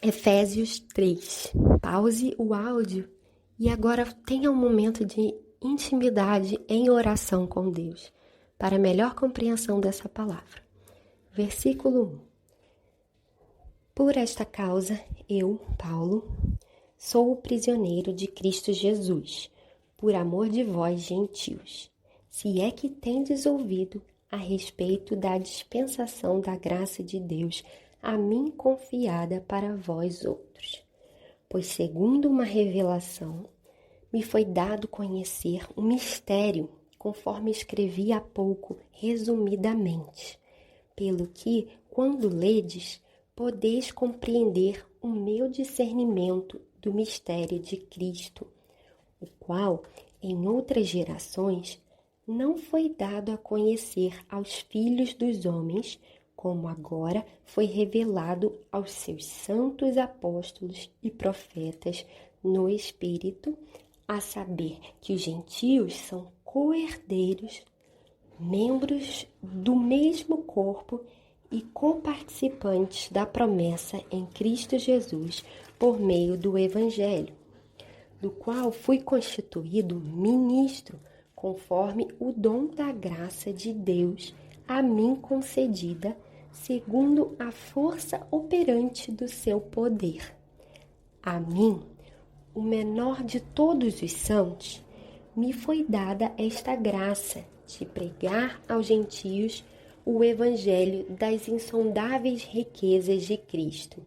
Efésios 3. Pause o áudio e agora tenha um momento de intimidade em oração com Deus, para melhor compreensão dessa palavra. Versículo 1. Por esta causa, eu, Paulo, sou o prisioneiro de Cristo Jesus, por amor de vós, gentios, se é que tendes ouvido a respeito da dispensação da graça de Deus a mim confiada para vós outros. Pois segundo uma revelação, me foi dado conhecer um mistério, conforme escrevi há pouco, resumidamente, pelo que, quando ledes, podeis compreender o meu discernimento do mistério de Cristo, o qual, em outras gerações, não foi dado a conhecer aos filhos dos homens, como agora foi revelado aos seus santos apóstolos e profetas no Espírito, a saber que os gentios são co-herdeiros, membros do mesmo corpo e coparticipantes da promessa em Cristo Jesus por meio do Evangelho, do qual fui constituído ministro, conforme o dom da graça de Deus a mim concedida, segundo a força operante do seu poder. A mim, o menor de todos os santos, me foi dada esta graça de pregar aos gentios o evangelho das insondáveis riquezas de Cristo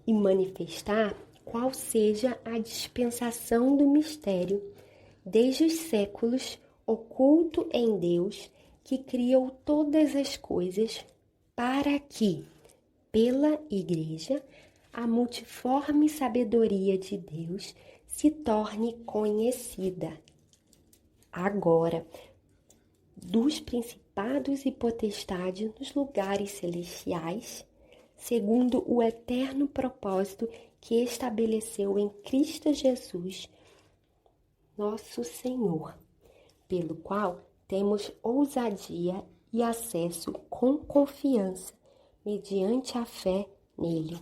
e manifestar qual seja a dispensação do mistério desde os séculos oculto em Deus, que criou todas as coisas para que, pela Igreja, a multiforme sabedoria de Deus se torne conhecida. Agora, dos principados e potestades nos lugares celestiais, segundo o eterno propósito que estabeleceu em Cristo Jesus, nosso Senhor, pelo qual temos ousadia e acesso com confiança, mediante a fé nele.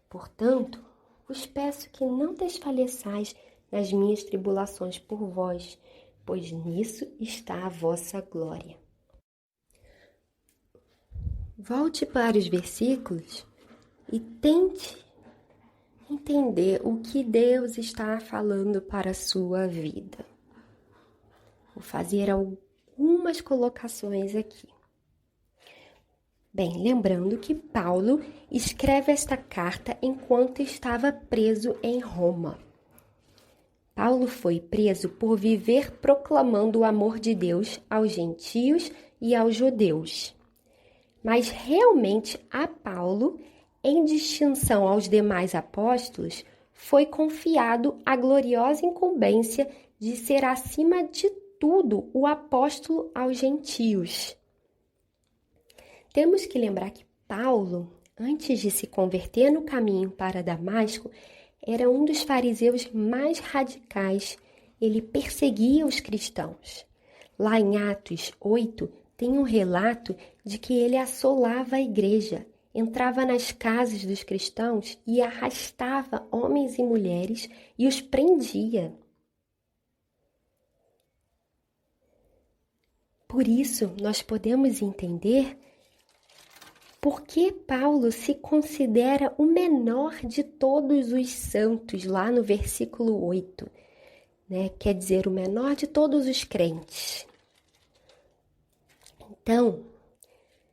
Portanto, vos peço que não desfaleçais nas minhas tribulações por vós, pois nisso está a vossa glória. Volte para os versículos e tente entender o que Deus está falando para a sua vida. Vou fazer algumas colocações aqui. Bem, lembrando que Paulo escreve esta carta enquanto estava preso em Roma. Paulo foi preso por viver proclamando o amor de Deus aos gentios e aos judeus. Mas realmente a Paulo, em distinção aos demais apóstolos, foi confiado a gloriosa incumbência de ser acima de tudo o apóstolo aos gentios. Temos que lembrar que Paulo, antes de se converter no caminho para Damasco, era um dos fariseus mais radicais. Ele perseguia os cristãos. Lá em Atos 8, tem um relato de que ele assolava a igreja, entrava nas casas dos cristãos e arrastava homens e mulheres e os prendia. Por isso, nós podemos entender por que Paulo se considera o menor de todos os santos, lá no versículo 8, né? Quer dizer, o menor de todos os crentes. Então,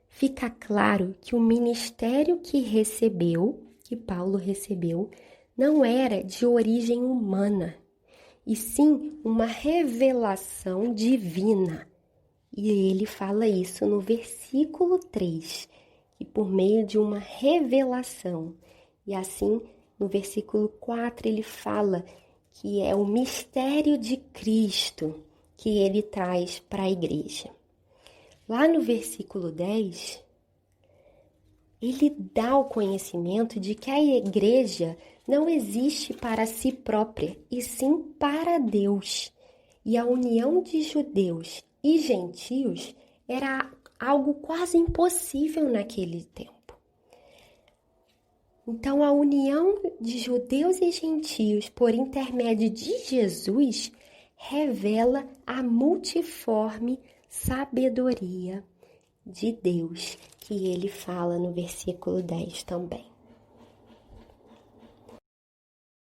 fica claro que o ministério que Paulo recebeu, não era de origem humana, e sim uma revelação divina. E ele fala isso no versículo 3, que por meio de uma revelação. E assim, no versículo 4, ele fala que é o mistério de Cristo que ele traz para a igreja. Lá no versículo 10, ele dá o conhecimento de que a igreja não existe para si própria, e sim para Deus. E a união de judeus e gentios era algo quase impossível naquele tempo. Então, a união de judeus e gentios por intermédio de Jesus revela a multiforme sabedoria de Deus, que ele fala no versículo 10 também.